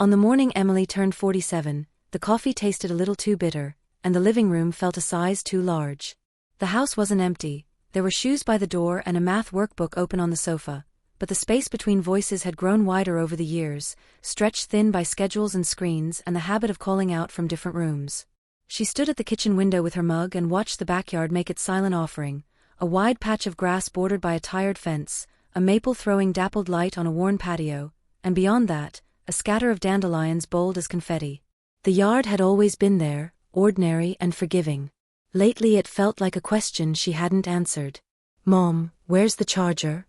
On the morning Emily turned 47, the coffee tasted a little too bitter, and the living room felt a size too large. The house wasn't empty, there were shoes by the door and a math workbook open on the sofa, but the space between voices had grown wider over the years, stretched thin by schedules and screens and the habit of calling out from different rooms. She stood at the kitchen window with her mug and watched the backyard make its silent offering, a wide patch of grass bordered by a tired fence, a maple throwing dappled light on a worn patio, and beyond that, a scatter of dandelions bold as confetti. The yard had always been there, ordinary and forgiving. Lately it felt like a question she hadn't answered. "Mom, where's the charger?"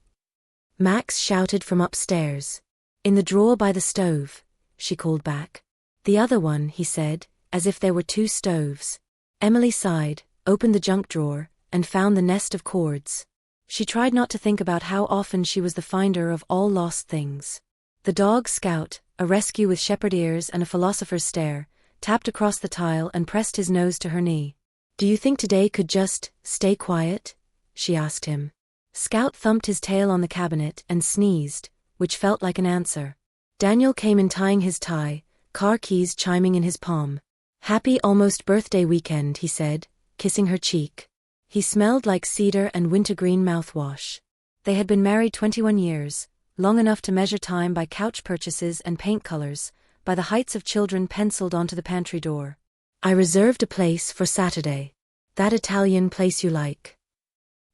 Max shouted from upstairs. "In the drawer by the stove," she called back. "The other one," he said, as if there were two stoves. Emily sighed, opened the junk drawer, and found the nest of cords. She tried not to think about how often she was the finder of all lost things. The dog Scout, a rescue with shepherd ears and a philosopher's stare, tapped across the tile and pressed his nose to her knee. "Do you think today could just stay quiet?" she asked him. Scout thumped his tail on the cabinet and sneezed, which felt like an answer. Daniel came in tying his tie, car keys chiming in his palm. "Happy almost birthday weekend," he said, kissing her cheek. He smelled like cedar and wintergreen mouthwash. They had been married 21 years, long enough to measure time by couch purchases and paint colors, by the heights of children penciled onto the pantry door. "I reserved a place for Saturday. That Italian place you like."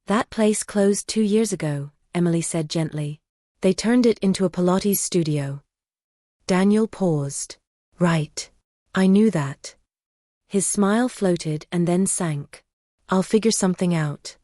"That place closed 2 years ago," Emily said gently. "They turned it into a Pilates studio." Daniel paused. "Right. I knew that." His smile floated and then sank. "I'll figure something out."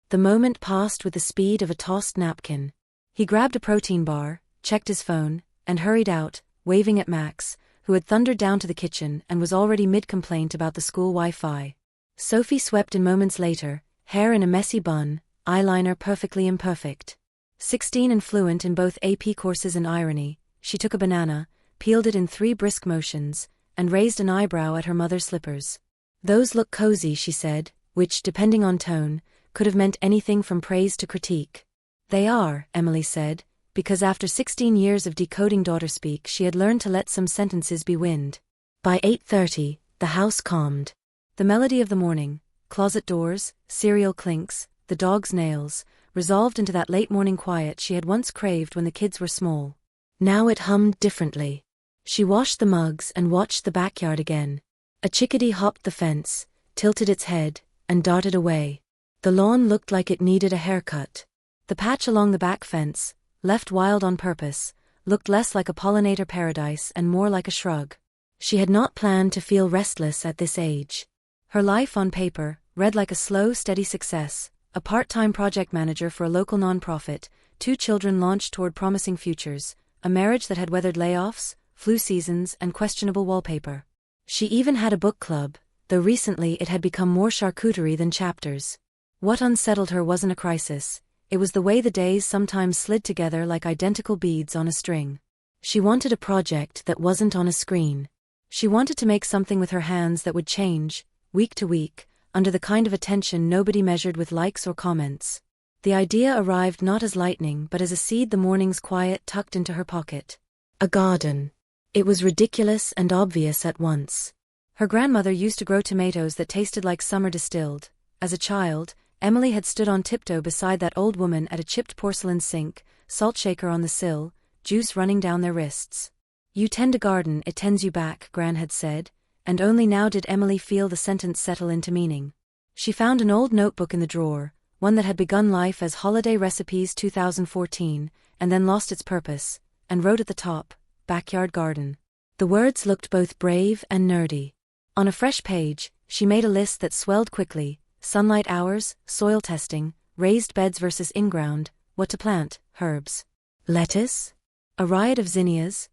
The moment passed with the speed of a tossed napkin. He grabbed a protein bar, checked his phone, and hurried out, waving at Max, who had thundered down to the kitchen and was already mid-complaint about the school Wi-Fi. Sophie swept in moments later, hair in a messy bun, eyeliner perfectly imperfect. 16 and fluent in both AP courses and irony, she took a banana, peeled it in 3 brisk motions, and raised an eyebrow at her mother's slippers. "Those look cozy," she said, which, depending on tone, could have meant anything from praise to critique. "They are," Emily said, because after 16 years of decoding daughter-speak she had learned to let some sentences be wind. By 8:30, the house calmed. The melody of the morning, closet doors, cereal clinks, the dog's nails, resolved into that late-morning quiet she had once craved when the kids were small. Now it hummed differently. She washed the mugs and watched the backyard again. A chickadee hopped the fence, tilted its head, and darted away. The lawn looked like it needed a haircut. The patch along the back fence, left wild on purpose, looked less like a pollinator paradise and more like a shrug. She had not planned to feel restless at this age. Her life on paper read like a slow, steady success, a part-time project manager for a local nonprofit, 2 children launched toward promising futures, a marriage that had weathered layoffs, flu seasons, and questionable wallpaper. She even had a book club, though recently it had become more charcuterie than chapters. What unsettled her wasn't a crisis. It was the way the days sometimes slid together like identical beads on a string. She wanted a project that wasn't on a screen. She wanted to make something with her hands that would change, week to week, under the kind of attention nobody measured with likes or comments. The idea arrived not as lightning but as a seed the morning's quiet tucked into her pocket. A garden. It was ridiculous and obvious at once. Her grandmother used to grow tomatoes that tasted like summer distilled. As a child, Emily had stood on tiptoe beside that old woman at a chipped porcelain sink, salt shaker on the sill, juice running down their wrists. "You tend a garden, it tends you back," Gran had said, and only now did Emily feel the sentence settle into meaning. She found an old notebook in the drawer, one that had begun life as Holiday Recipes 2014, and then lost its purpose, and wrote at the top, "Backyard Garden." The words looked both brave and nerdy. On a fresh page, she made a list that swelled quickly: sunlight hours, soil testing, raised beds versus in-ground, what to plant, herbs. Lettuce? A riot of zinnias?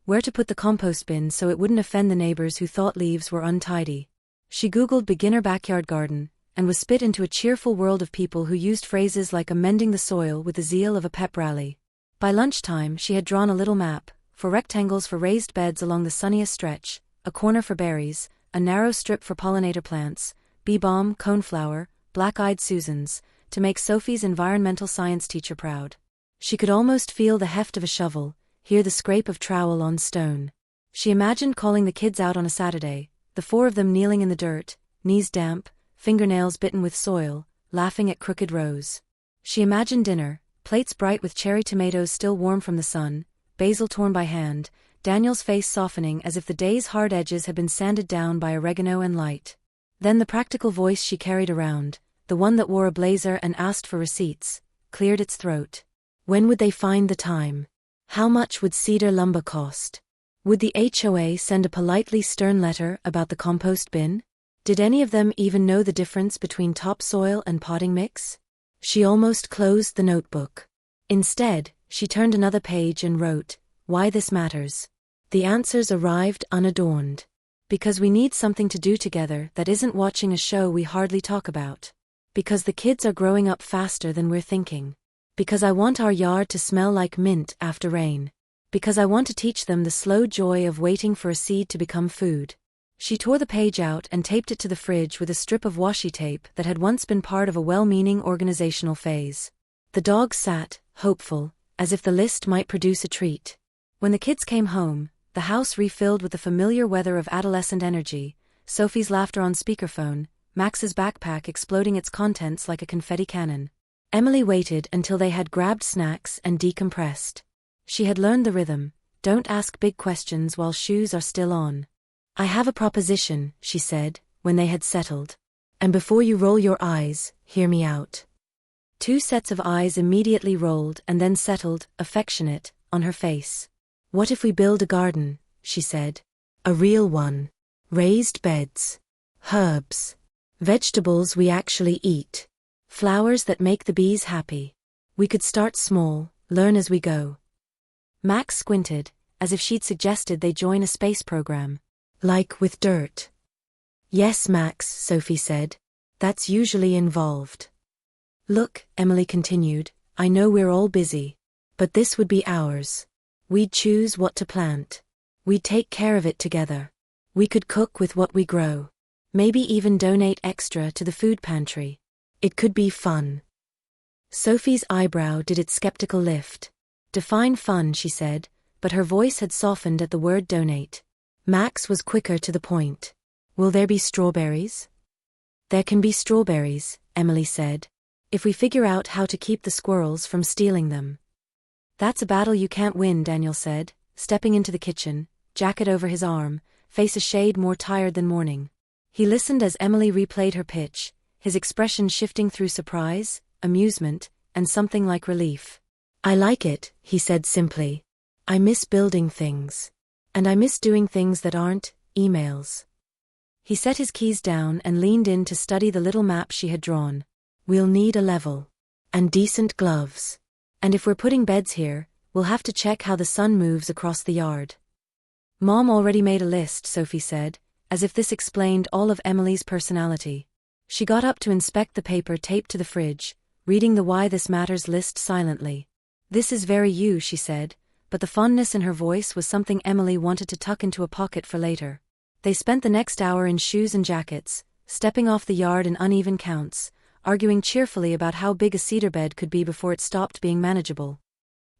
Where to put the compost bin so it wouldn't offend the neighbors who thought leaves were untidy. She Googled beginner backyard garden, and was spit into a cheerful world of people who used phrases like amending the soil with the zeal of a pep rally. By lunchtime she had drawn a little map, 4 rectangles for raised beds along the sunniest stretch, a corner for berries, a narrow strip for pollinator plants, bee balm, coneflower, black-eyed Susans, to make Sophie's environmental science teacher proud. She could almost feel the heft of a shovel, hear the scrape of trowel on stone. She imagined calling the kids out on a Saturday, the four of them kneeling in the dirt, knees damp, fingernails bitten with soil, laughing at crooked rows. She imagined dinner, plates bright with cherry tomatoes still warm from the sun, basil torn by hand, Daniel's face softening as if the day's hard edges had been sanded down by oregano and light. Then the practical voice she carried around, the one that wore a blazer and asked for receipts, cleared its throat. When would they find the time? How much would cedar lumber cost? Would the HOA send a politely stern letter about the compost bin? Did any of them even know the difference between topsoil and potting mix? She almost closed the notebook. Instead, she turned another page and wrote, "Why this matters." The answers arrived unadorned. Because we need something to do together that isn't watching a show we hardly talk about. Because the kids are growing up faster than we're thinking. Because I want our yard to smell like mint after rain. Because I want to teach them the slow joy of waiting for a seed to become food. She tore the page out and taped it to the fridge with a strip of washi tape that had once been part of a well-meaning organizational phase. The dog sat, hopeful, as if the list might produce a treat. When the kids came home, the house refilled with the familiar weather of adolescent energy, Sophie's laughter on speakerphone, Max's backpack exploding its contents like a confetti cannon. Emily waited until they had grabbed snacks and decompressed. She had learned the rhythm, don't ask big questions while shoes are still on. "I have a proposition," she said, when they had settled. "And before you roll your eyes, hear me out." Two sets of eyes immediately rolled and then settled, affectionate, on her face. "What if we build a garden?" she said. "A real one. Raised beds. Herbs. Vegetables we actually eat. Flowers that make the bees happy. We could start small, learn as we go." Max squinted, as if she'd suggested they join a space program. "Like with dirt?" "Yes, Max," Sophie said. "That's usually involved." "Look," Emily continued, "I know we're all busy. But this would be ours. We'd choose what to plant. We'd take care of it together. We could cook with what we grow. Maybe even donate extra to the food pantry. It could be fun." Sophie's eyebrow did its skeptical lift. "Define fun," she said, but her voice had softened at the word donate. Max was quicker to the point. "Will there be strawberries?" "There can be strawberries," Emily said. "If we figure out how to keep the squirrels from stealing them." "That's a battle you can't win," Daniel said, stepping into the kitchen, jacket over his arm, face a shade more tired than morning. He listened as Emily replayed her pitch, his expression shifting through surprise, amusement, and something like relief. "I like it," he said simply. "I miss building things. And I miss doing things that aren't emails." He set his keys down and leaned in to study the little map she had drawn. "We'll need a level. And decent gloves. And if we're putting beds here, we'll have to check how the sun moves across the yard." "Mom already made a list," Sophie said, as if this explained all of Emily's personality. She got up to inspect the paper taped to the fridge, reading the Why This Matters list silently. "This is very you," she said, but the fondness in her voice was something Emily wanted to tuck into a pocket for later. They spent the next hour in shoes and jackets, stepping off the yard in uneven counts, arguing cheerfully about how big a cedar bed could be before it stopped being manageable.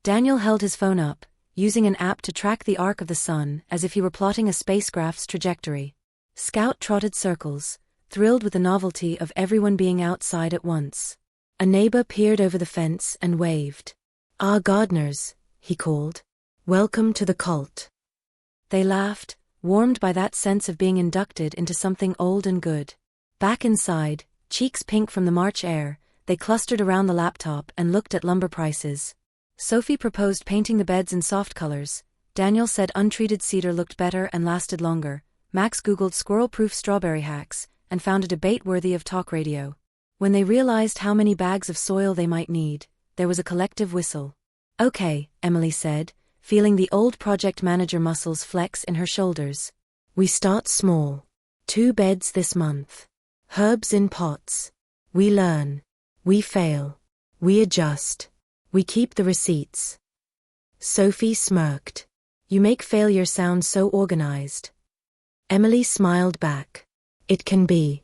Daniel held his phone up, using an app to track the arc of the sun as if he were plotting a spacecraft's trajectory. Scout trotted circles, thrilled with the novelty of everyone being outside at once. A neighbor peered over the fence and waved. "Ah, gardeners," he called. "Welcome to the cult." They laughed, warmed by that sense of being inducted into something old and good. Back inside, cheeks pink from the March air, they clustered around the laptop and looked at lumber prices. Sophie proposed painting the beds in soft colors. Daniel said untreated cedar looked better and lasted longer. Max Googled squirrel-proof strawberry hacks and found a debate worthy of talk radio. When they realized how many bags of soil they might need, there was a collective whistle. "Okay," Emily said, feeling the old project manager muscles flex in her shoulders. "We start small. 2 beds this month. Herbs in pots. We learn. We fail. We adjust. We keep the receipts." Sophie smirked. "You make failure sound so organized." Emily smiled back. "It can be."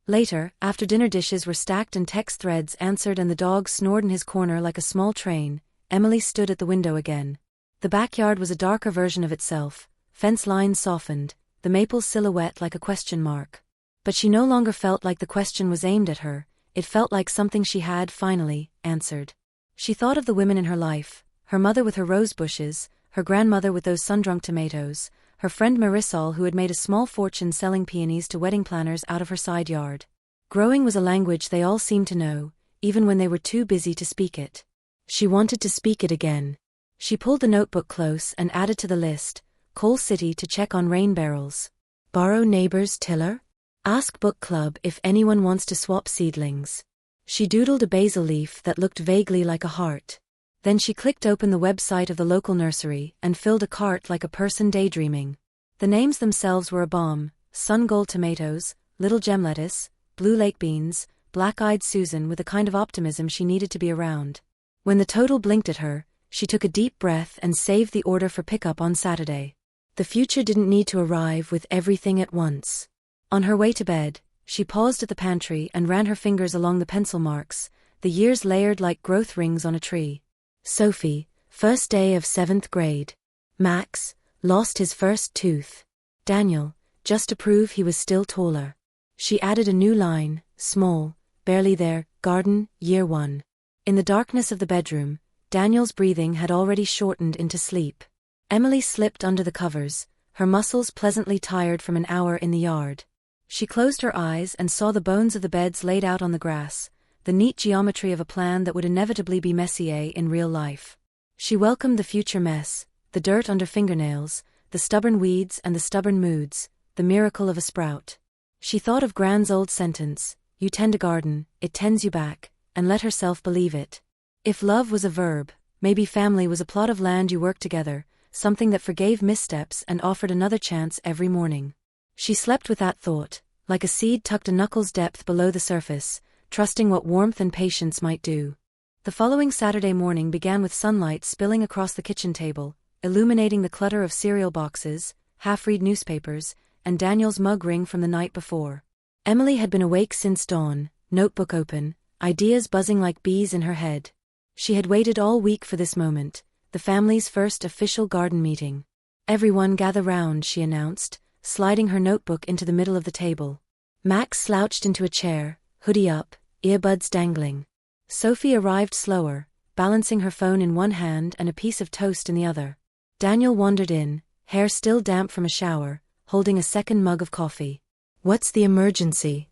Later, after dinner dishes were stacked and text threads answered and the dog snored in his corner like a small train, Emily stood at the window again. The backyard was a darker version of itself, fence lines softened, the maple's silhouette like a question mark. But she no longer felt like the question was aimed at her, it felt like something she had, finally, answered. She thought of the women in her life, her mother with her rose bushes, her grandmother with those sun-drunk tomatoes, her friend Marisol who had made a small fortune selling peonies to wedding planners out of her side yard. Growing was a language they all seemed to know, even when they were too busy to speak it. She wanted to speak it again. She pulled the notebook close and added to the list, Coal City to check on rain barrels. Borrow neighbor's tiller? Ask book club if anyone wants to swap seedlings. She doodled a basil leaf that looked vaguely like a heart. Then she clicked open the website of the local nursery and filled a cart like a person daydreaming. The names themselves were a bomb: sun gold tomatoes, little gem lettuce, blue lake beans, black-eyed Susan, with a kind of optimism she needed to be around. When the total blinked at her, she took a deep breath and saved the order for pickup on Saturday. The future didn't need to arrive with everything at once. On her way to bed, she paused at the pantry and ran her fingers along the pencil marks, the years layered like growth rings on a tree. Sophie, first day of 7th grade. Max, lost his first tooth. Daniel, just to prove he was still taller. She added a new line, small, barely there, garden, year 1. In the darkness of the bedroom, Daniel's breathing had already shortened into sleep. Emily slipped under the covers, her muscles pleasantly tired from an hour in the yard. She closed her eyes and saw the bones of the beds laid out on the grass, the neat geometry of a plan that would inevitably be Messier in real life. She welcomed the future mess, the dirt under fingernails, the stubborn weeds and the stubborn moods, the miracle of a sprout. She thought of Gran's old sentence, "You tend a garden, it tends you back," and let herself believe it. If love was a verb, maybe family was a plot of land you worked together, something that forgave missteps and offered another chance every morning. She slept with that thought, like a seed tucked a knuckle's depth below the surface, trusting what warmth and patience might do. The following Saturday morning began with sunlight spilling across the kitchen table, illuminating the clutter of cereal boxes, half-read newspapers, and Daniel's mug ring from the night before. Emily had been awake since dawn, notebook open, ideas buzzing like bees in her head. She had waited all week for this moment, the family's first official garden meeting. "Everyone gather round," she announced, sliding her notebook into the middle of the table. Max slouched into a chair, hoodie up, earbuds dangling. Sophie arrived slower, balancing her phone in one hand and a piece of toast in the other. Daniel wandered in, hair still damp from a shower, holding a second mug of coffee. "What's the emergency?"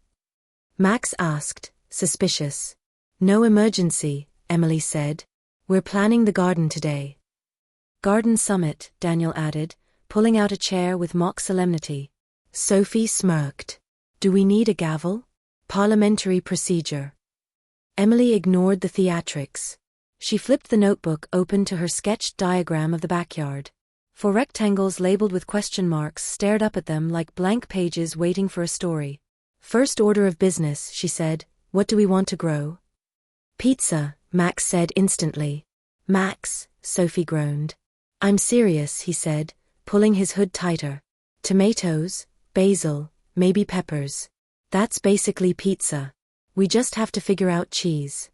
Max asked, suspicious. "No emergency," Emily said. "We're planning the garden today." "Garden summit," Daniel added, pulling out a chair with mock solemnity. Sophie smirked. "Do we need a gavel? Parliamentary procedure." Emily ignored the theatrics. She flipped the notebook open to her sketched diagram of the backyard. 4 rectangles labeled with question marks stared up at them like blank pages waiting for a story. "First order of business," she said, "what do we want to grow?" "Pizza," Max said instantly. "Max," Sophie groaned. "I'm serious," he said, pulling his hood tighter. "Tomatoes, basil, maybe peppers. That's basically pizza. We just have to figure out cheese."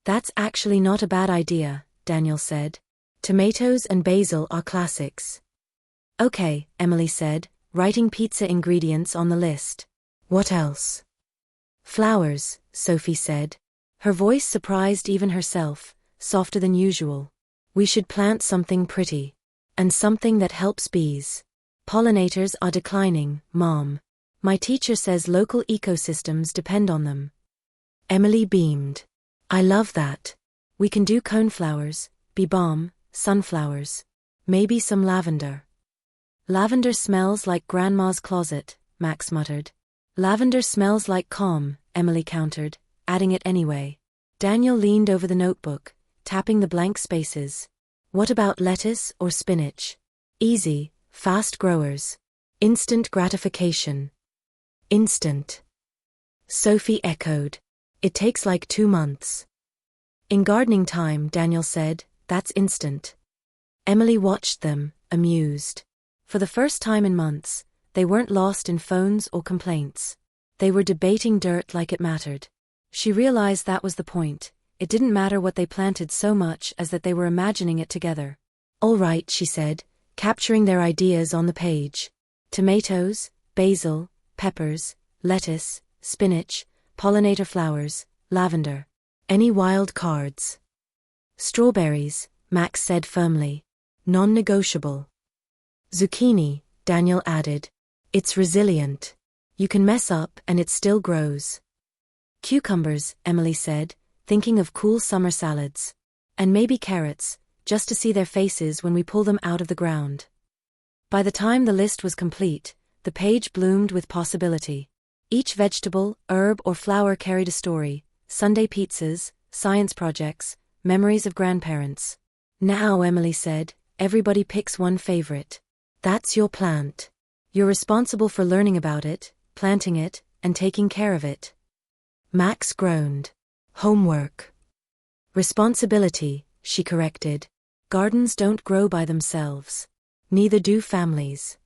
"That's actually not a bad idea," Daniel said. "Tomatoes and basil are classics." "Okay," Emily said, writing pizza ingredients on the list. "What else?" "Flowers," Sophie said. Her voice surprised even herself, softer than usual. "We should plant something pretty. And something that helps bees. Pollinators are declining, Mom. My teacher says local ecosystems depend on them." Emily beamed. "I love that. We can do coneflowers, bee balm, sunflowers. Maybe some lavender." "Lavender smells like Grandma's closet," Max muttered. "Lavender smells like calm," Emily countered, adding it anyway. Daniel leaned over the notebook, tapping the blank spaces. "What about lettuce or spinach? Easy, fast growers. Instant gratification." "Instant." Sophie echoed. "It takes like 2 months. "In gardening time," Daniel said, "that's instant." Emily watched them, amused. For the first time in months, they weren't lost in phones or complaints. They were debating dirt like it mattered. She realized that was the point. It didn't matter what they planted so much as that they were imagining it together. "All right," she said, capturing their ideas on the page. Tomatoes, basil, peppers, lettuce, spinach, pollinator flowers, lavender. Any wild cards? Strawberries, Max said firmly. Non-negotiable. Zucchini, Daniel added. It's resilient. You can mess up and it still grows. Cucumbers, Emily said, thinking of cool summer salads. And maybe carrots, just to see their faces when we pull them out of the ground. By the time the list was complete, the page bloomed with possibility. Each vegetable, herb or flower carried a story: Sunday pizzas, science projects, memories of grandparents. Now, Emily said, everybody picks one favorite. That's your plant. You're responsible for learning about it, planting it, and taking care of it. Max groaned. Homework. Responsibility, she corrected. Gardens don't grow by themselves. Neither do families.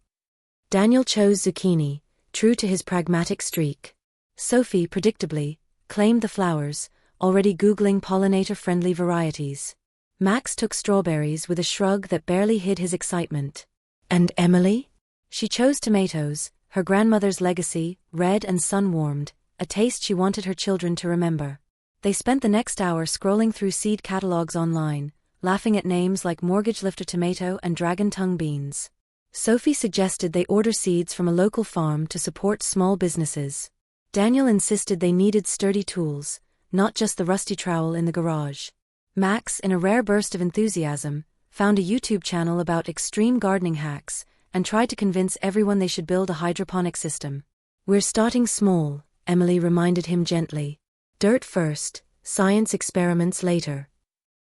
Daniel chose zucchini, true to his pragmatic streak. Sophie, predictably, claimed the flowers, already Googling pollinator-friendly varieties. Max took strawberries with a shrug that barely hid his excitement. And Emily? She chose tomatoes, her grandmother's legacy, red and sun-warmed, a taste she wanted her children to remember. They spent the next hour scrolling through seed catalogs online, laughing at names like mortgage lifter tomato and dragon tongue beans. Sophie suggested they order seeds from a local farm to support small businesses. Daniel insisted they needed sturdy tools, not just the rusty trowel in the garage. Max, in a rare burst of enthusiasm, found a YouTube channel about extreme gardening hacks, and tried to convince everyone they should build a hydroponic system. We're starting small, Emily reminded him gently. Dirt first, science experiments later.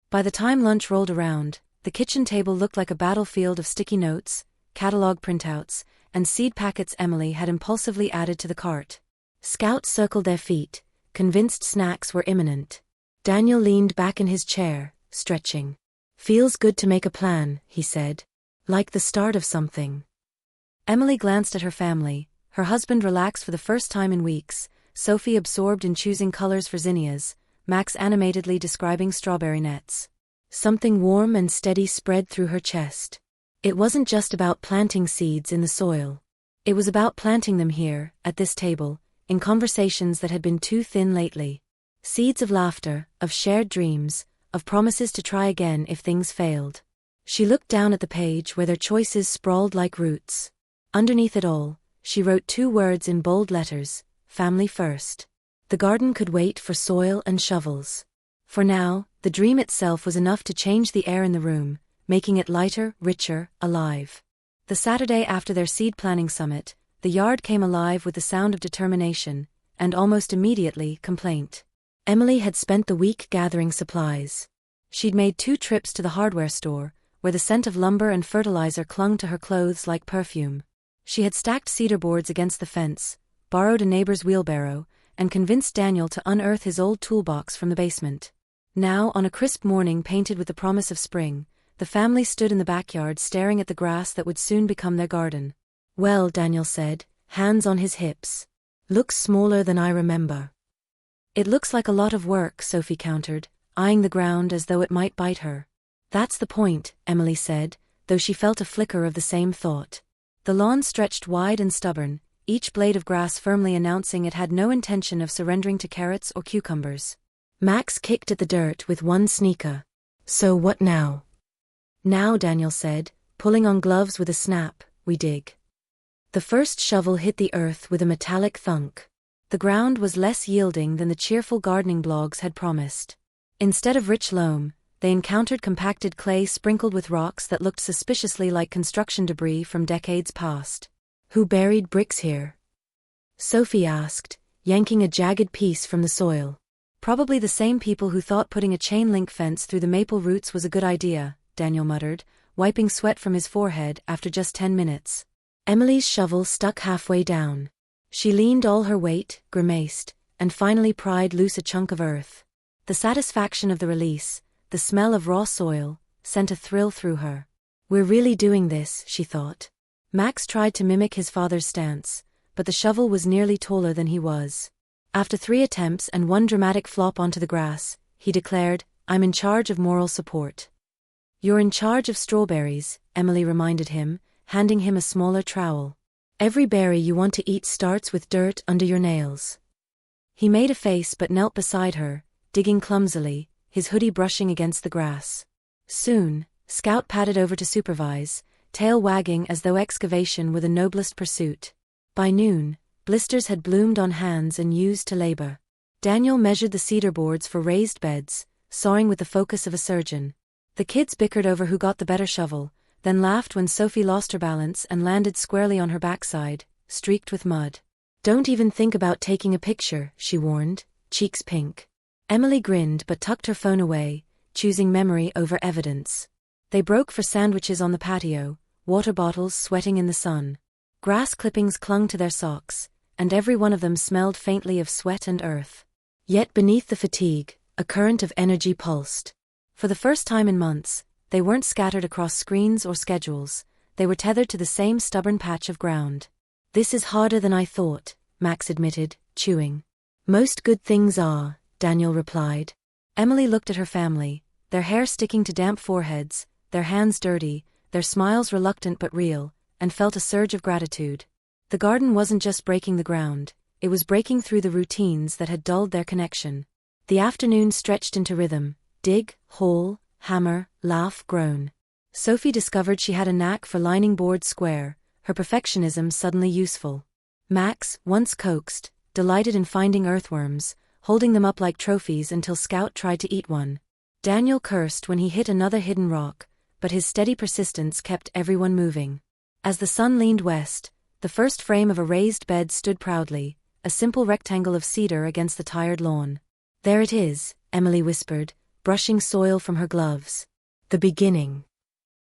By the time lunch rolled around, the kitchen table looked like a battlefield of sticky notes, catalog printouts, and seed packets Emily had impulsively added to the cart. Scouts circled their feet, convinced snacks were imminent. Daniel leaned back in his chair, stretching. Feels good to make a plan, he said. Like the start of something. Emily glanced at her family, her husband relaxed for the first time in weeks, Sophie absorbed in choosing colors for zinnias, Max animatedly describing strawberry nets. Something warm and steady spread through her chest. It wasn't just about planting seeds in the soil. It was about planting them here, at this table, in conversations that had been too thin lately. Seeds of laughter, of shared dreams, of promises to try again if things failed. She looked down at the page where their choices sprawled like roots. Underneath it all, she wrote 2 words in bold letters: family first. The garden could wait for soil and shovels. For now, the dream itself was enough to change the air in the room, making it lighter, richer, alive. The Saturday after their seed planning summit, the yard came alive with the sound of determination, and almost immediately, complaint. Emily had spent the week gathering supplies. She'd made 2 trips to the hardware store, where the scent of lumber and fertilizer clung to her clothes like perfume. She had stacked cedar boards against the fence, borrowed a neighbor's wheelbarrow, and convinced Daniel to unearth his old toolbox from the basement. Now, on a crisp morning painted with the promise of spring, the family stood in the backyard staring at the grass that would soon become their garden. Well, Daniel said, hands on his hips. Looks smaller than I remember. It looks like a lot of work, Sophie countered, eyeing the ground as though it might bite her. That's the point, Emily said, though she felt a flicker of the same thought. The lawn stretched wide and stubborn, each blade of grass firmly announcing it had no intention of surrendering to carrots or cucumbers. Max kicked at the dirt with one sneaker. So what now? Now, Daniel said, pulling on gloves with a snap, we dig. The first shovel hit the earth with a metallic thunk. The ground was less yielding than the cheerful gardening blogs had promised. Instead of rich loam, they encountered compacted clay sprinkled with rocks that looked suspiciously like construction debris from decades past. Who buried bricks here? Sophie asked, yanking a jagged piece from the soil. Probably the same people who thought putting a chain-link fence through the maple roots was a good idea, Daniel muttered, wiping sweat from his forehead after just 10 minutes. Emily's shovel stuck halfway down. She leaned all her weight, grimaced, and finally pried loose a chunk of earth. The satisfaction of the release, the smell of raw soil, sent a thrill through her. We're really doing this, she thought. Max tried to mimic his father's stance, but the shovel was nearly taller than he was. After 3 attempts and 1 dramatic flop onto the grass, he declared, I'm in charge of moral support. You're in charge of strawberries, Emily reminded him, handing him a smaller trowel. Every berry you want to eat starts with dirt under your nails. He made a face but knelt beside her, digging clumsily, his hoodie brushing against the grass. Soon, Scout padded over to supervise, tail wagging as though excavation were the noblest pursuit. By noon, blisters had bloomed on hands and used to labor. Daniel measured the cedar boards for raised beds, sawing with the focus of a surgeon. The kids bickered over who got the better shovel, then laughed when Sophie lost her balance and landed squarely on her backside, streaked with mud. Don't even think about taking a picture, she warned, cheeks pink. Emily grinned but tucked her phone away, choosing memory over evidence. They broke for sandwiches on the patio, water bottles sweating in the sun. Grass clippings clung to their socks, and every one of them smelled faintly of sweat and earth. Yet beneath the fatigue, a current of energy pulsed. For the first time in months, they weren't scattered across screens or schedules, they were tethered to the same stubborn patch of ground. This is harder than I thought, Max admitted, chewing. Most good things are, Daniel replied. Emily looked at her family, their hair sticking to damp foreheads, their hands dirty, their smiles reluctant but real, and felt a surge of gratitude. The garden wasn't just breaking the ground, it was breaking through the routines that had dulled their connection. The afternoon stretched into rhythm, dig, haul, hammer, laugh, groan. Sophie discovered she had a knack for lining boards square, her perfectionism suddenly useful. Max, once coaxed, delighted in finding earthworms, holding them up like trophies until Scout tried to eat one. Daniel cursed when he hit another hidden rock, but his steady persistence kept everyone moving. As the sun leaned west, the first frame of a raised bed stood proudly, a simple rectangle of cedar against the tired lawn. There it is, Emily whispered, brushing soil from her gloves. The beginning.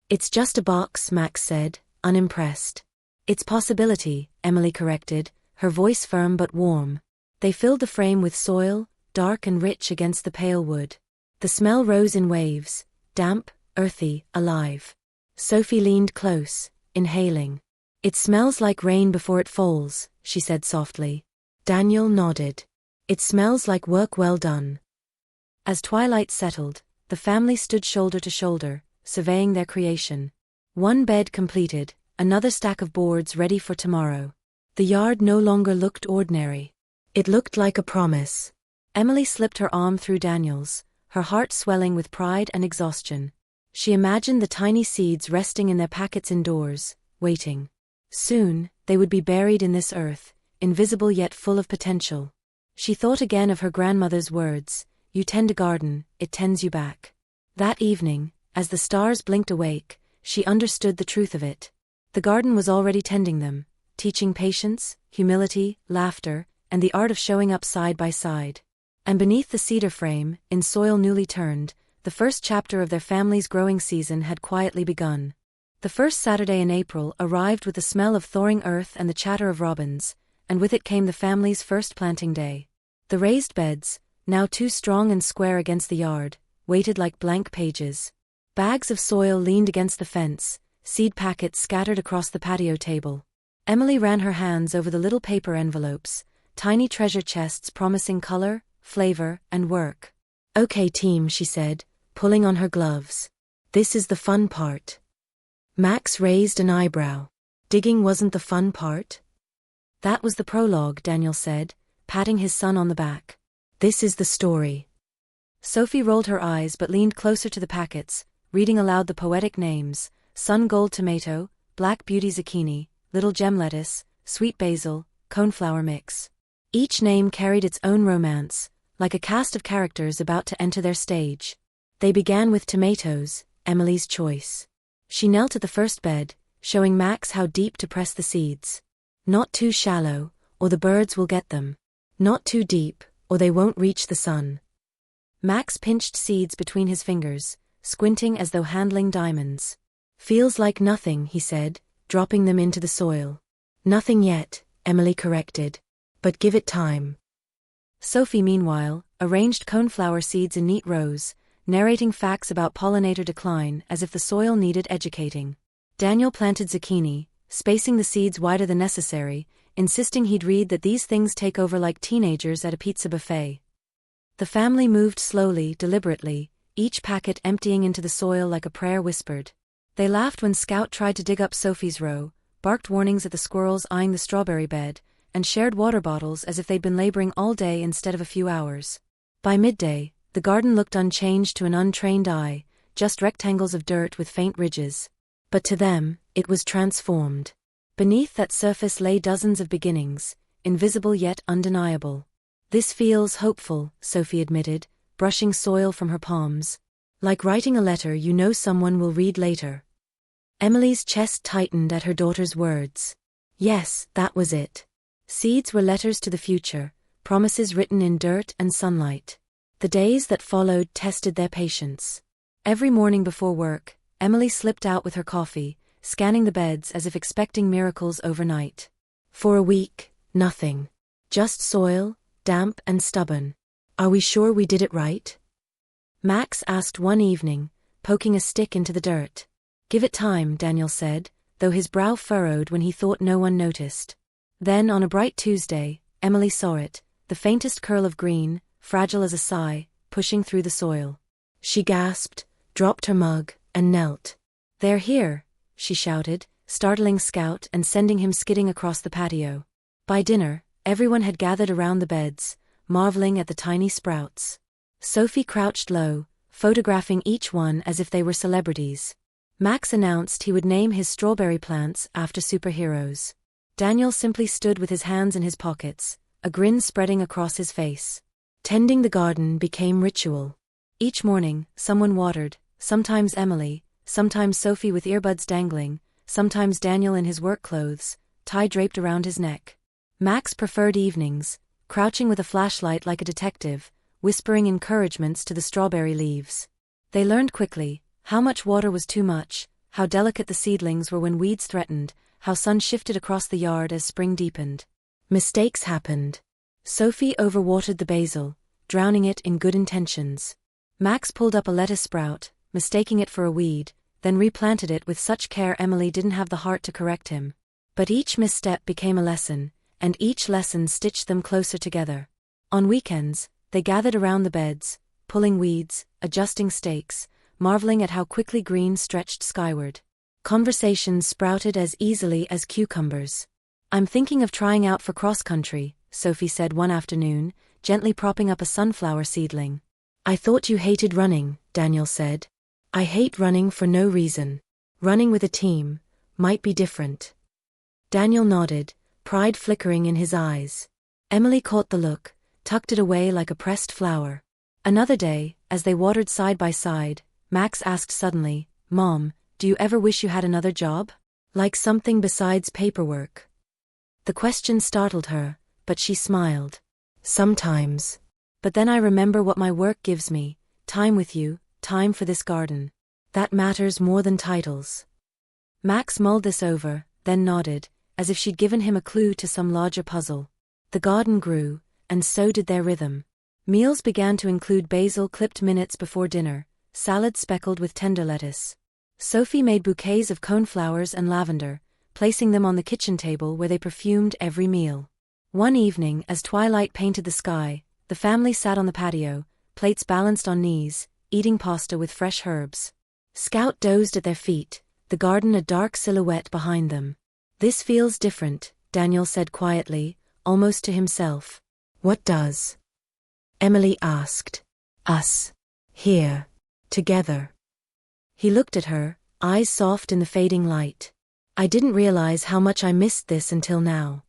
It's just a box, Max said, unimpressed. It's possibility, Emily corrected, her voice firm but warm. They filled the frame with soil, dark and rich against the pale wood. The smell rose in waves, damp, earthy, alive. Sophie leaned close, inhaling. It smells like rain before it falls, she said softly. Daniel nodded. It smells like work well done. As twilight settled, the family stood shoulder to shoulder, surveying their creation. One bed completed, another stack of boards ready for tomorrow. The yard no longer looked ordinary. It looked like a promise. Emily slipped her arm through Daniel's, her heart swelling with pride and exhaustion. She imagined the tiny seeds resting in their packets indoors, waiting. Soon, they would be buried in this earth, invisible yet full of potential. She thought again of her grandmother's words, "You tend a garden, it tends you back." That evening, as the stars blinked awake, she understood the truth of it. The garden was already tending them, teaching patience, humility, laughter, and the art of showing up side by side. And beneath the cedar frame, in soil newly turned, the first chapter of their family's growing season had quietly begun. The first Saturday in April arrived with the smell of thawing earth and the chatter of robins, and with it came the family's first planting day. The raised beds, now too strong and square against the yard, waited like blank pages. Bags of soil leaned against the fence, seed packets scattered across the patio table. Emily ran her hands over the little paper envelopes, tiny treasure chests promising color, flavor, and work. "Okay, team," she said, pulling on her gloves. "This is the fun part." Max raised an eyebrow. Digging wasn't the fun part? "That was the prologue," Daniel said, patting his son on the back. "This is the story." Sophie rolled her eyes but leaned closer to the packets, reading aloud the poetic names: Sun Gold Tomato, Black Beauty Zucchini, Little Gem Lettuce, Sweet Basil, Coneflower Mix. Each name carried its own romance, like a cast of characters about to enter their stage. They began with tomatoes, Emily's choice. She knelt at the first bed, showing Max how deep to press the seeds. Not too shallow, or the birds will get them. Not too deep, or they won't reach the sun. Max pinched seeds between his fingers, squinting as though handling diamonds. "Feels like nothing," he said, dropping them into the soil. "Nothing yet," Emily corrected. "But give it time." Sophie, meanwhile, arranged coneflower seeds in neat rows, narrating facts about pollinator decline as if the soil needed educating. Daniel planted zucchini, spacing the seeds wider than necessary, insisting he'd read that these things take over like teenagers at a pizza buffet. The family moved slowly, deliberately, each packet emptying into the soil like a prayer whispered. They laughed when Scout tried to dig up Sophie's row, barked warnings at the squirrels eyeing the strawberry bed, and shared water bottles as if they'd been laboring all day instead of a few hours. By midday, the garden looked unchanged to an untrained eye, just rectangles of dirt with faint ridges. But to them, it was transformed. Beneath that surface lay dozens of beginnings, invisible yet undeniable. "This feels hopeful," Sophie admitted, brushing soil from her palms. "Like writing a letter you know someone will read later." Emily's chest tightened at her daughter's words. Yes, that was it. Seeds were letters to the future, promises written in dirt and sunlight. The days that followed tested their patience. Every morning before work, Emily slipped out with her coffee, scanning the beds as if expecting miracles overnight. For a week, nothing. Just soil, damp and stubborn. "Are we sure we did it right?" Max asked one evening, poking a stick into the dirt. "Give it time," Daniel said, though his brow furrowed when he thought no one noticed. Then on a bright Tuesday, Emily saw it, the faintest curl of green, fragile as a sigh, pushing through the soil. She gasped, dropped her mug, and knelt. "They're here," she shouted, startling Scout and sending him skidding across the patio. By dinner, everyone had gathered around the beds, marveling at the tiny sprouts. Sophie crouched low, photographing each one as if they were celebrities. Max announced he would name his strawberry plants after superheroes. Daniel simply stood with his hands in his pockets, a grin spreading across his face. Tending the garden became ritual. Each morning, someone watered, sometimes Emily, sometimes Sophie with earbuds dangling, sometimes Daniel in his work clothes, tie draped around his neck. Max preferred evenings, crouching with a flashlight like a detective, whispering encouragements to the strawberry leaves. They learned quickly how much water was too much, how delicate the seedlings were when weeds threatened, how sun shifted across the yard as spring deepened. Mistakes happened. Sophie overwatered the basil, drowning it in good intentions. Max pulled up a lettuce sprout, mistaking it for a weed, then replanted it with such care Emily didn't have the heart to correct him. But each misstep became a lesson, and each lesson stitched them closer together. On weekends, they gathered around the beds, pulling weeds, adjusting stakes, marveling at how quickly green stretched skyward. Conversations sprouted as easily as cucumbers. "I'm thinking of trying out for cross-country," Sophie said one afternoon, gently propping up a sunflower seedling. "I thought you hated running," Daniel said. "I hate running for no reason. Running with a team might be different." Daniel nodded, pride flickering in his eyes. Emily caught the look, tucked it away like a pressed flower. Another day, as they watered side by side, Max asked suddenly, "Mom, do you ever wish you had another job? Like something besides paperwork?" The question startled her, but she smiled. "Sometimes. But then I remember what my work gives me, time with you, time for this garden. That matters more than titles." Max mulled this over, then nodded, as if she'd given him a clue to some larger puzzle. The garden grew, and so did their rhythm. Meals began to include basil clipped minutes before dinner, salad speckled with tender lettuce. Sophie made bouquets of coneflowers and lavender, placing them on the kitchen table where they perfumed every meal. One evening, as twilight painted the sky, the family sat on the patio, plates balanced on knees, eating pasta with fresh herbs. Scout dozed at their feet, the garden a dark silhouette behind them. "This feels different," Daniel said quietly, almost to himself. "What does?" Emily asked. "Us. Here. Together." He looked at her, eyes soft in the fading light. "I didn't realize how much I missed this until now."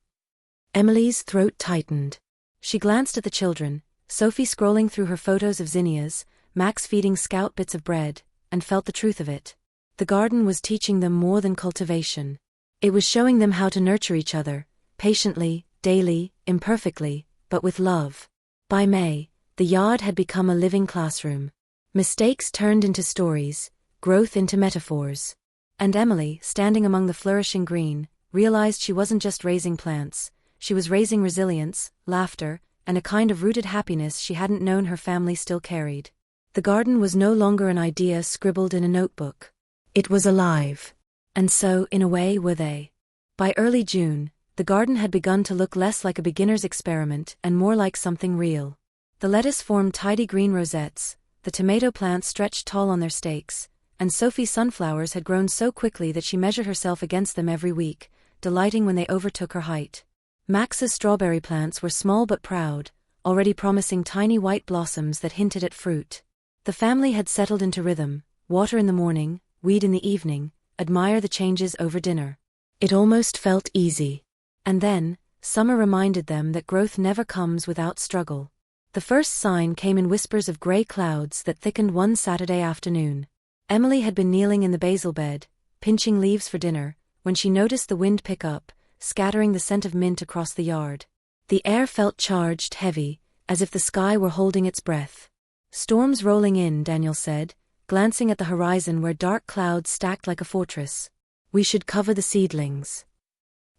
Emily's throat tightened. She glanced at the children, Sophie scrolling through her photos of zinnias, Max feeding Scout bits of bread, and felt the truth of it. The garden was teaching them more than cultivation. It was showing them how to nurture each other, patiently, daily, imperfectly, but with love. By May, the yard had become a living classroom. Mistakes turned into stories, growth into metaphors. And Emily, standing among the flourishing green, realized she wasn't just raising plants, she was raising resilience, laughter, and a kind of rooted happiness she hadn't known her family still carried. The garden was no longer an idea scribbled in a notebook. It was alive. And so, in a way, were they. By early June, the garden had begun to look less like a beginner's experiment and more like something real. The lettuce formed tidy green rosettes, the tomato plants stretched tall on their stakes, and Sophie's sunflowers had grown so quickly that she measured herself against them every week, delighting when they overtook her height. Max's strawberry plants were small but proud, already promising tiny white blossoms that hinted at fruit. The family had settled into rhythm: water in the morning, weed in the evening, admire the changes over dinner. It almost felt easy. And then, summer reminded them that growth never comes without struggle. The first sign came in whispers of gray clouds that thickened one Saturday afternoon. Emily had been kneeling in the basil bed, pinching leaves for dinner, when she noticed the wind pick up, scattering the scent of mint across the yard. The air felt charged, heavy, as if the sky were holding its breath. "Storm's rolling in," Daniel said, glancing at the horizon where dark clouds stacked like a fortress. "We should cover the seedlings."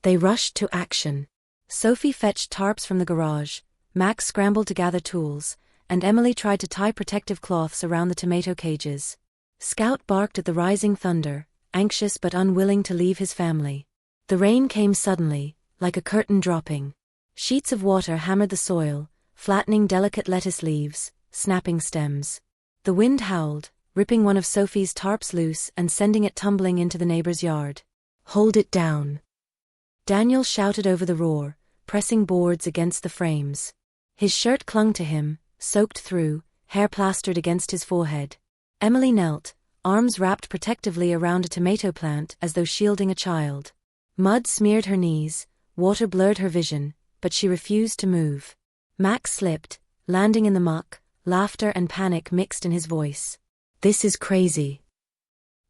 They rushed to action. Sophie fetched tarps from the garage, Max scrambled to gather tools, and Emily tried to tie protective cloths around the tomato cages. Scout barked at the rising thunder, anxious but unwilling to leave his family. The rain came suddenly, like a curtain dropping. Sheets of water hammered the soil, flattening delicate lettuce leaves, snapping stems. The wind howled, ripping one of Sophie's tarps loose and sending it tumbling into the neighbor's yard. "Hold it down," Daniel shouted over the roar, pressing boards against the frames. His shirt clung to him, soaked through, hair plastered against his forehead. Emily knelt, arms wrapped protectively around a tomato plant as though shielding a child. Mud smeared her knees, water blurred her vision, but she refused to move. Max slipped, landing in the muck, laughter and panic mixed in his voice. "This is crazy."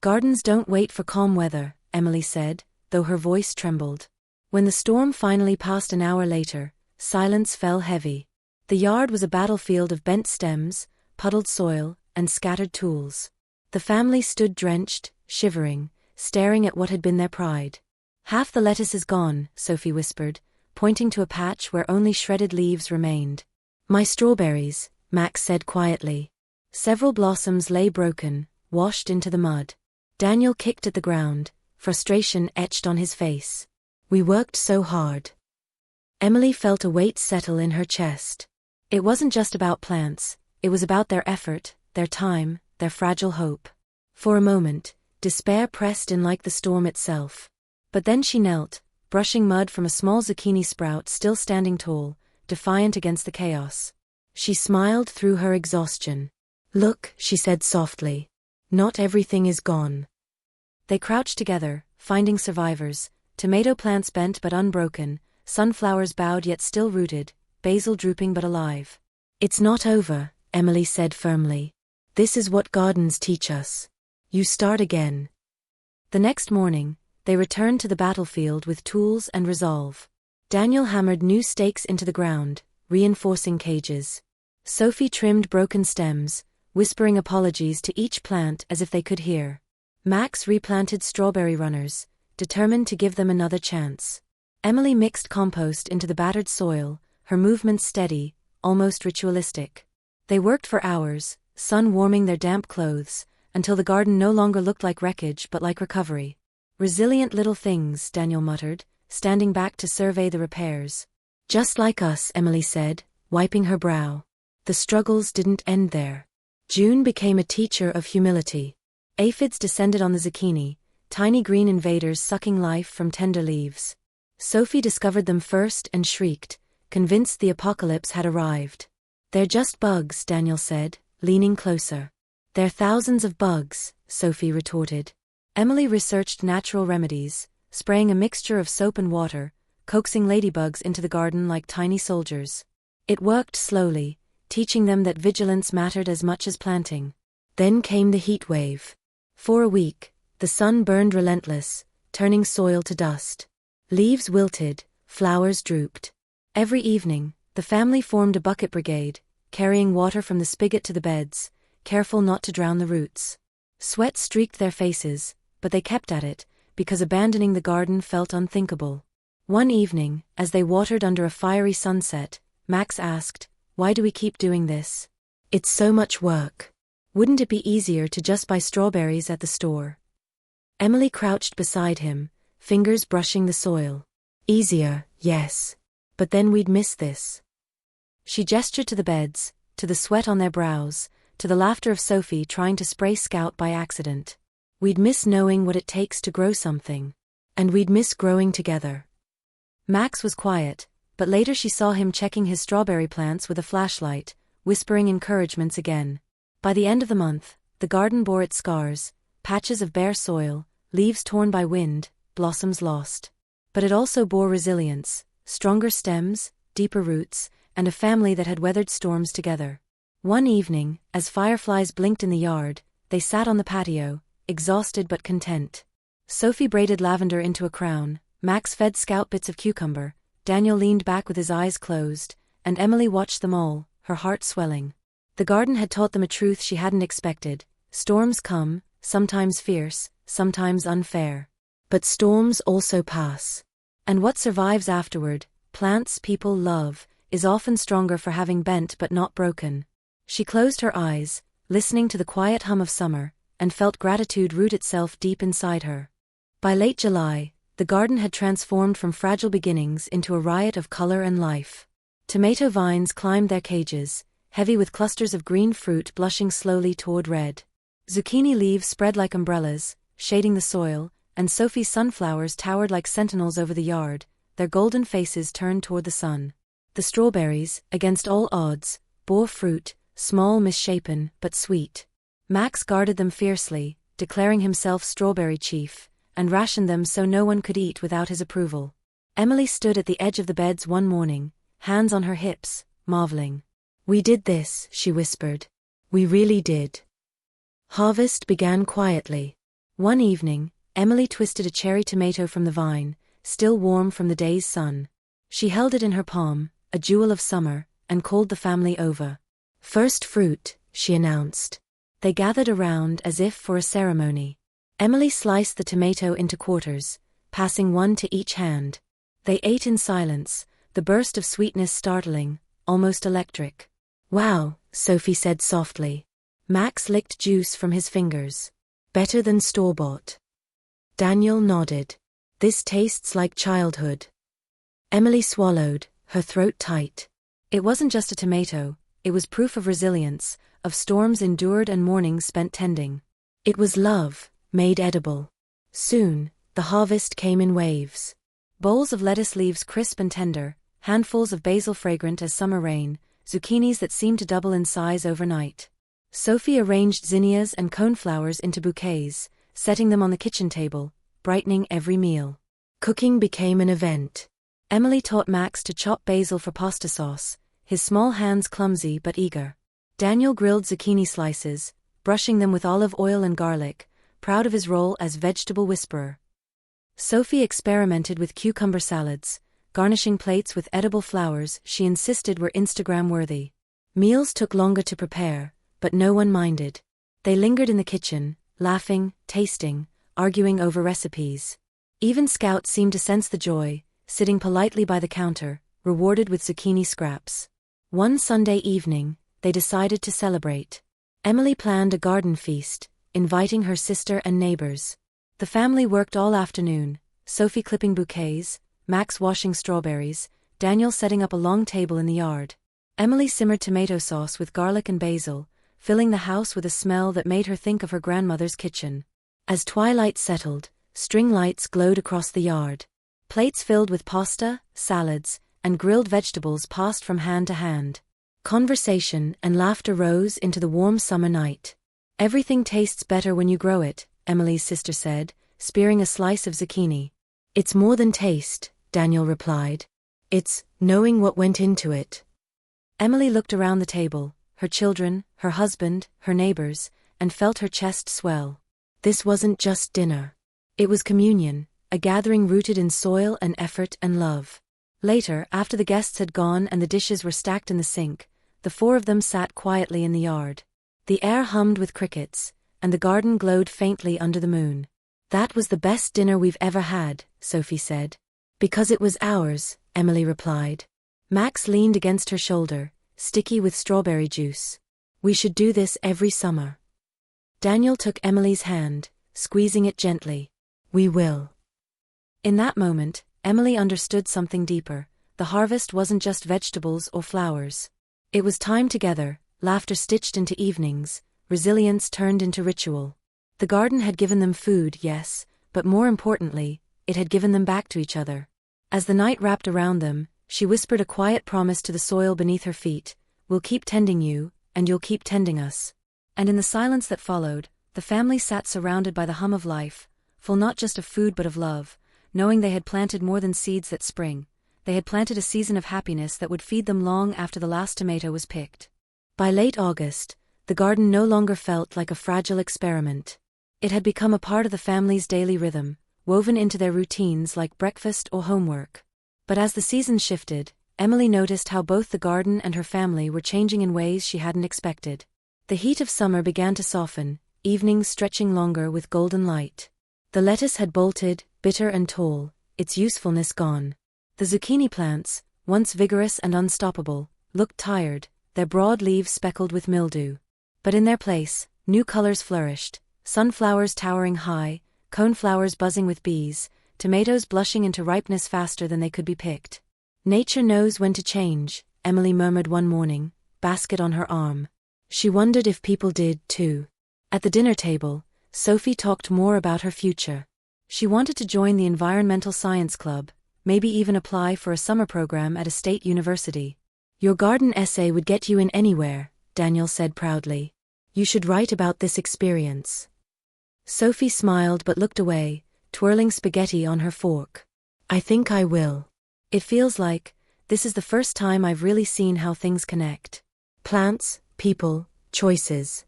"Gardens don't wait for calm weather," Emily said, though her voice trembled. When the storm finally passed an hour later, silence fell heavy. The yard was a battlefield of bent stems, puddled soil, and scattered tools. The family stood drenched, shivering, staring at what had been their pride. "Half the lettuce is gone," Sophie whispered, pointing to a patch where only shredded leaves remained. "My strawberries," Max said quietly. Several blossoms lay broken, washed into the mud. Daniel kicked at the ground, frustration etched on his face. "We worked so hard." Emily felt a weight settle in her chest. It wasn't just about plants, it was about their effort, their time, their fragile hope. For a moment, despair pressed in like the storm itself. But then she knelt, brushing mud from a small zucchini sprout still standing tall, defiant against the chaos. She smiled through her exhaustion. "Look," she said softly. "Not everything is gone." They crouched together, finding survivors, tomato plants bent but unbroken, sunflowers bowed yet still rooted, basil drooping but alive. "It's not over," Emily said firmly. "This is what gardens teach us. You start again." The next morning, they returned to the battlefield with tools and resolve. Daniel hammered new stakes into the ground, reinforcing cages. Sophie trimmed broken stems, whispering apologies to each plant as if they could hear. Max replanted strawberry runners, determined to give them another chance. Emily mixed compost into the battered soil, her movements steady, almost ritualistic. They worked for hours, sun warming their damp clothes, until the garden no longer looked like wreckage but like recovery. "Resilient little things," Daniel muttered, standing back to survey the repairs. "Just like us," Emily said, wiping her brow. The struggles didn't end there. June became a teacher of humility. Aphids descended on the zucchini, tiny green invaders sucking life from tender leaves. Sophie discovered them first and shrieked, convinced the apocalypse had arrived. "They're just bugs," Daniel said, leaning closer. "They're thousands of bugs," Sophie retorted. Emily researched natural remedies, spraying a mixture of soap and water, coaxing ladybugs into the garden like tiny soldiers. It worked slowly, teaching them that vigilance mattered as much as planting. Then came the heat wave. For a week, the sun burned relentless, turning soil to dust. Leaves wilted, flowers drooped. Every evening, the family formed a bucket brigade, carrying water from the spigot to the beds, careful not to drown the roots. Sweat streaked their faces, but they kept at it, because abandoning the garden felt unthinkable. One evening, as they watered under a fiery sunset, Max asked, "Why do we keep doing this? It's so much work. Wouldn't it be easier to just buy strawberries at the store?" Emily crouched beside him, fingers brushing the soil. "Easier, yes. But then we'd miss this." She gestured to the beds, to the sweat on their brows, to the laughter of Sophie trying to spray Scout by accident. We'd miss knowing what it takes to grow something. And we'd miss growing together. Max was quiet, but later she saw him checking his strawberry plants with a flashlight, whispering encouragements again. By the end of the month, the garden bore its scars, patches of bare soil, leaves torn by wind, blossoms lost. But it also bore resilience, stronger stems, deeper roots, and a family that had weathered storms together. One evening, as fireflies blinked in the yard, they sat on the patio, exhausted but content. Sophie braided lavender into a crown, Max fed Scout bits of cucumber, Daniel leaned back with his eyes closed, and Emily watched them all, her heart swelling. The garden had taught them a truth she hadn't expected. Storms come, sometimes fierce, sometimes unfair. But storms also pass. And what survives afterward, plants people love, is often stronger for having bent but not broken. She closed her eyes, listening to the quiet hum of summer, and felt gratitude root itself deep inside her. By late July, the garden had transformed from fragile beginnings into a riot of color and life. Tomato vines climbed their cages, heavy with clusters of green fruit blushing slowly toward red. Zucchini leaves spread like umbrellas, shading the soil, and Sophie's sunflowers towered like sentinels over the yard, their golden faces turned toward the sun. The strawberries, against all odds, bore fruit, small, misshapen, but sweet. Max guarded them fiercely, declaring himself strawberry chief, and rationed them so no one could eat without his approval. Emily stood at the edge of the beds one morning, hands on her hips, marveling. "We did this," she whispered. "We really did." Harvest began quietly. One evening, Emily twisted a cherry tomato from the vine, still warm from the day's sun. She held it in her palm, a jewel of summer, and called the family over. "First fruit," she announced. They gathered around as if for a ceremony. Emily sliced the tomato into quarters, passing one to each hand. They ate in silence, the burst of sweetness startling, almost electric. "Wow," Sophie said softly. Max licked juice from his fingers. "Better than store-bought." Daniel nodded. "This tastes like childhood." Emily swallowed, her throat tight. It wasn't just a tomato, it was proof of resilience, of storms endured and mornings spent tending. It was love, made edible. Soon, the harvest came in waves. Bowls of lettuce leaves crisp and tender, handfuls of basil fragrant as summer rain, zucchinis that seemed to double in size overnight. Sophie arranged zinnias and coneflowers into bouquets, setting them on the kitchen table, brightening every meal. Cooking became an event. Emily taught Max to chop basil for pasta sauce, his small hands clumsy but eager. Daniel grilled zucchini slices, brushing them with olive oil and garlic, proud of his role as vegetable whisperer. Sophie experimented with cucumber salads, garnishing plates with edible flowers she insisted were Instagram-worthy. Meals took longer to prepare, but no one minded. They lingered in the kitchen, laughing, tasting, arguing over recipes. Even Scout seemed to sense the joy, sitting politely by the counter, rewarded with zucchini scraps. One Sunday evening, they decided to celebrate. Emily planned a garden feast, inviting her sister and neighbors. The family worked all afternoon, Sophie clipping bouquets, Max washing strawberries, Daniel setting up a long table in the yard. Emily simmered tomato sauce with garlic and basil, filling the house with a smell that made her think of her grandmother's kitchen. As twilight settled, string lights glowed across the yard. Plates filled with pasta, salads, and grilled vegetables passed from hand to hand. Conversation and laughter rose into the warm summer night. "Everything tastes better when you grow it," Emily's sister said, spearing a slice of zucchini. "It's more than taste," Daniel replied. "It's knowing what went into it." Emily looked around the table, her children, her husband, her neighbors, and felt her chest swell. This wasn't just dinner. It was communion, a gathering rooted in soil and effort and love. Later, after the guests had gone and the dishes were stacked in the sink, the four of them sat quietly in the yard. The air hummed with crickets, and the garden glowed faintly under the moon. "That was the best dinner we've ever had," Sophie said. "Because it was ours," Emily replied. Max leaned against her shoulder, sticky with strawberry juice. "We should do this every summer." Daniel took Emily's hand, squeezing it gently. "We will." In that moment, Emily understood something deeper. The harvest wasn't just vegetables or flowers. It was time together, laughter stitched into evenings, resilience turned into ritual. The garden had given them food, yes, but more importantly, it had given them back to each other. As the night wrapped around them, she whispered a quiet promise to the soil beneath her feet: "We'll keep tending you, and you'll keep tending us." And in the silence that followed, the family sat surrounded by the hum of life, full not just of food but of love, knowing they had planted more than seeds that spring. They had planted a season of happiness that would feed them long after the last tomato was picked. By late August, the garden no longer felt like a fragile experiment. It had become a part of the family's daily rhythm, woven into their routines like breakfast or homework. But as the season shifted, Emily noticed how both the garden and her family were changing in ways she hadn't expected. The heat of summer began to soften, evenings stretching longer with golden light. The lettuce had bolted, bitter and tall, its usefulness gone. The zucchini plants, once vigorous and unstoppable, looked tired, their broad leaves speckled with mildew. But in their place, new colors flourished: sunflowers towering high, coneflowers buzzing with bees, tomatoes blushing into ripeness faster than they could be picked. "Nature knows when to change," Emily murmured one morning, basket on her arm. She wondered if people did, too. At the dinner table, Sophie talked more about her future. She wanted to join the Environmental Science Club, maybe even apply for a summer program at a state university. "Your garden essay would get you in anywhere," Daniel said proudly. "You should write about this experience." Sophie smiled but looked away, twirling spaghetti on her fork. "I think I will. It feels like, this is the first time I've really seen how things connect. Plants, people, choices."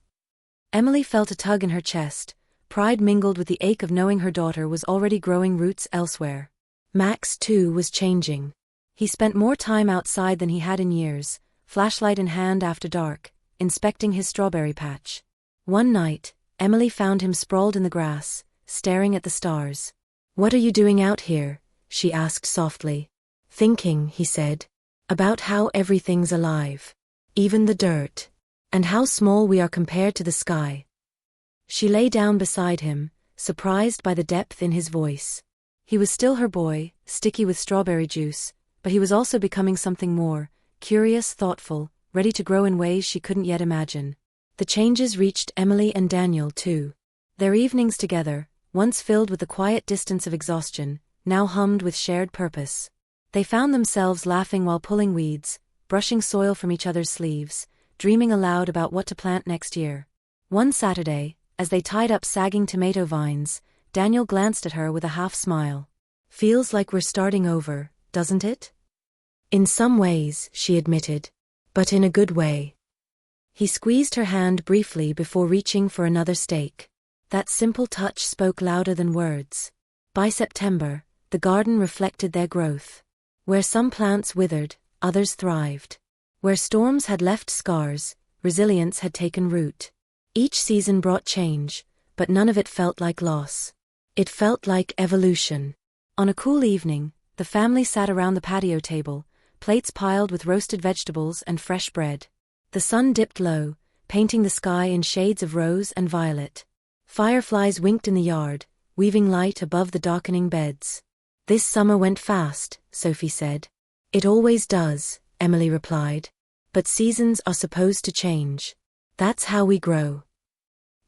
Emily felt a tug in her chest, pride mingled with the ache of knowing her daughter was already growing roots elsewhere. Max, too, was changing. He spent more time outside than he had in years, flashlight in hand after dark, inspecting his strawberry patch. One night, Emily found him sprawled in the grass, staring at the stars. "What are you doing out here?" she asked softly. "Thinking," he said. "About how everything's alive. Even the dirt. And how small we are compared to the sky." She lay down beside him, surprised by the depth in his voice. He was still her boy, sticky with strawberry juice, but he was also becoming something more, curious, thoughtful, ready to grow in ways she couldn't yet imagine. The changes reached Emily and Daniel too. Their evenings together, once filled with the quiet distance of exhaustion, now hummed with shared purpose. They found themselves laughing while pulling weeds, brushing soil from each other's sleeves, dreaming aloud about what to plant next year. One Saturday, as they tied up sagging tomato vines, Daniel glanced at her with a half-smile. "Feels like we're starting over, doesn't it?" "In some ways," she admitted. "But in a good way." He squeezed her hand briefly before reaching for another steak. That simple touch spoke louder than words. By September, the garden reflected their growth. Where some plants withered, others thrived. Where storms had left scars, resilience had taken root. Each season brought change, but none of it felt like loss. It felt like evolution. On a cool evening, the family sat around the patio table, plates piled with roasted vegetables and fresh bread. The sun dipped low, painting the sky in shades of rose and violet. Fireflies winked in the yard, weaving light above the darkening beds. "This summer went fast," Sophie said. "It always does," Emily replied. "But seasons are supposed to change. That's how we grow."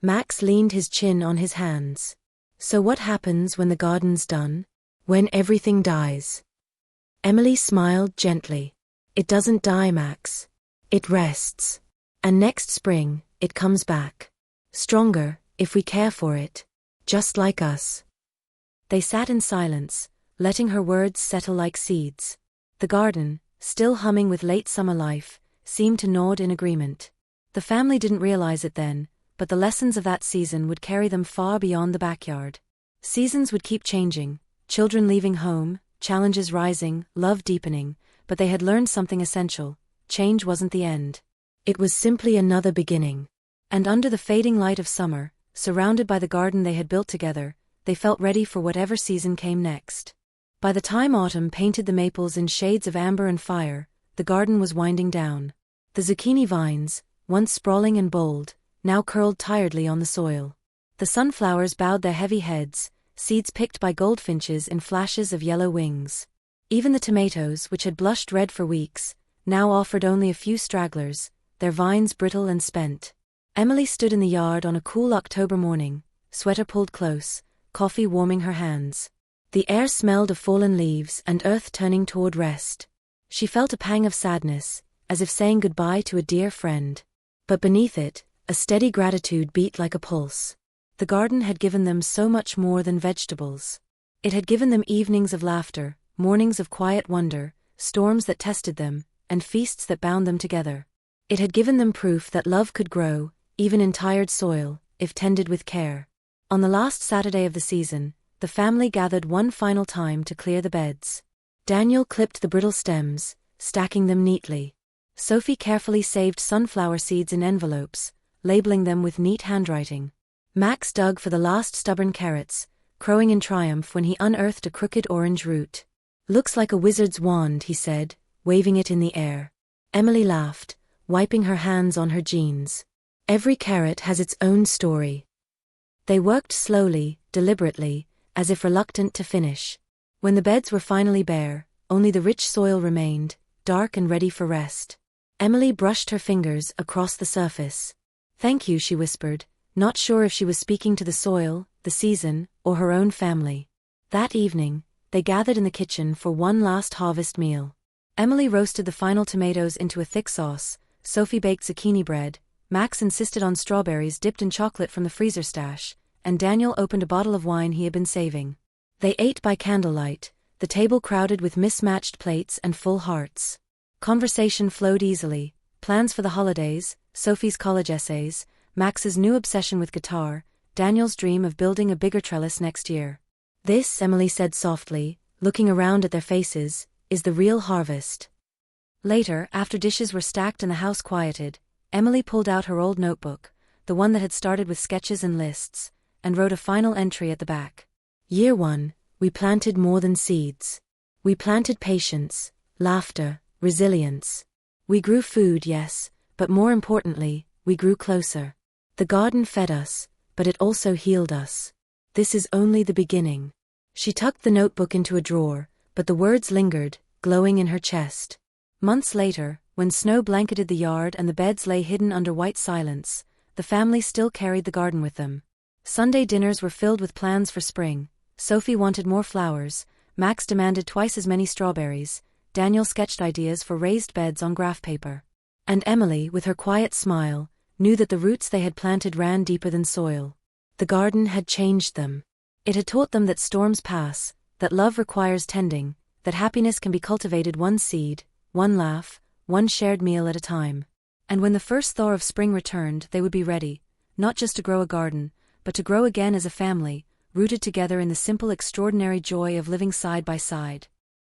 Max leaned his chin on his hands. "So what happens when the garden's done? When everything dies?" Emily smiled gently. "It doesn't die, Max. It rests. And next spring, it comes back. Stronger, if we care for it. Just like us." They sat in silence, letting her words settle like seeds. The garden, still humming with late summer life, seemed to nod in agreement. The family didn't realize it then, but the lessons of that season would carry them far beyond the backyard. Seasons would keep changing, children leaving home, challenges rising, love deepening, but they had learned something essential: change wasn't the end. It was simply another beginning. And under the fading light of summer, surrounded by the garden they had built together, they felt ready for whatever season came next. By the time autumn painted the maples in shades of amber and fire, the garden was winding down. The zucchini vines, once sprawling and bold, now curled tiredly on the soil. The sunflowers bowed their heavy heads, seeds picked by goldfinches in flashes of yellow wings. Even the tomatoes, which had blushed red for weeks, now offered only a few stragglers, their vines brittle and spent. Emily stood in the yard on a cool October morning, sweater pulled close, coffee warming her hands. The air smelled of fallen leaves and earth turning toward rest. She felt a pang of sadness, as if saying goodbye to a dear friend. But beneath it, a steady gratitude beat like a pulse. The garden had given them so much more than vegetables. It had given them evenings of laughter, mornings of quiet wonder, storms that tested them, and feasts that bound them together. It had given them proof that love could grow, even in tired soil, if tended with care. On the last Saturday of the season, the family gathered one final time to clear the beds. Daniel clipped the brittle stems, stacking them neatly. Sophie carefully saved sunflower seeds in envelopes, labeling them with neat handwriting. Max dug for the last stubborn carrots, crowing in triumph when he unearthed a crooked orange root. "Looks like a wizard's wand," he said, waving it in the air. Emily laughed, wiping her hands on her jeans. Every carrot has its own story. They worked slowly, deliberately, as if reluctant to finish. When the beds were finally bare, only the rich soil remained, dark and ready for rest. Emily brushed her fingers across the surface. "Thank you," she whispered, not sure if she was speaking to the soil, the season, or her own family. That evening, they gathered in the kitchen for one last harvest meal. Emily roasted the final tomatoes into a thick sauce, Sophie baked zucchini bread, Max insisted on strawberries dipped in chocolate from the freezer stash, and Daniel opened a bottle of wine he had been saving. They ate by candlelight, the table crowded with mismatched plates and full hearts. Conversation flowed easily, plans for the holidays, Sophie's college essays, Max's new obsession with guitar, Daniel's dream of building a bigger trellis next year. "This," Emily said softly, looking around at their faces, "is the real harvest." Later, after dishes were stacked and the house quieted, Emily pulled out her old notebook, the one that had started with sketches and lists, and wrote a final entry at the back. "Year 1, we planted more than seeds. We planted patience, laughter, resilience. We grew food, yes, but more importantly, we grew closer. The garden fed us, but it also healed us. This is only the beginning." She tucked the notebook into a drawer, but the words lingered, glowing in her chest. Months later, when snow blanketed the yard and the beds lay hidden under white silence, the family still carried the garden with them. Sunday dinners were filled with plans for spring. Sophie wanted more flowers, Max demanded twice as many strawberries, Daniel sketched ideas for raised beds on graph paper. And Emily, with her quiet smile, knew that the roots they had planted ran deeper than soil. The garden had changed them. It had taught them that storms pass, that love requires tending, that happiness can be cultivated one seed, one laugh, one shared meal at a time. And when the first thaw of spring returned, they would be ready, not just to grow a garden, but to grow again as a family, rooted together in the simple extraordinary joy of living side by side.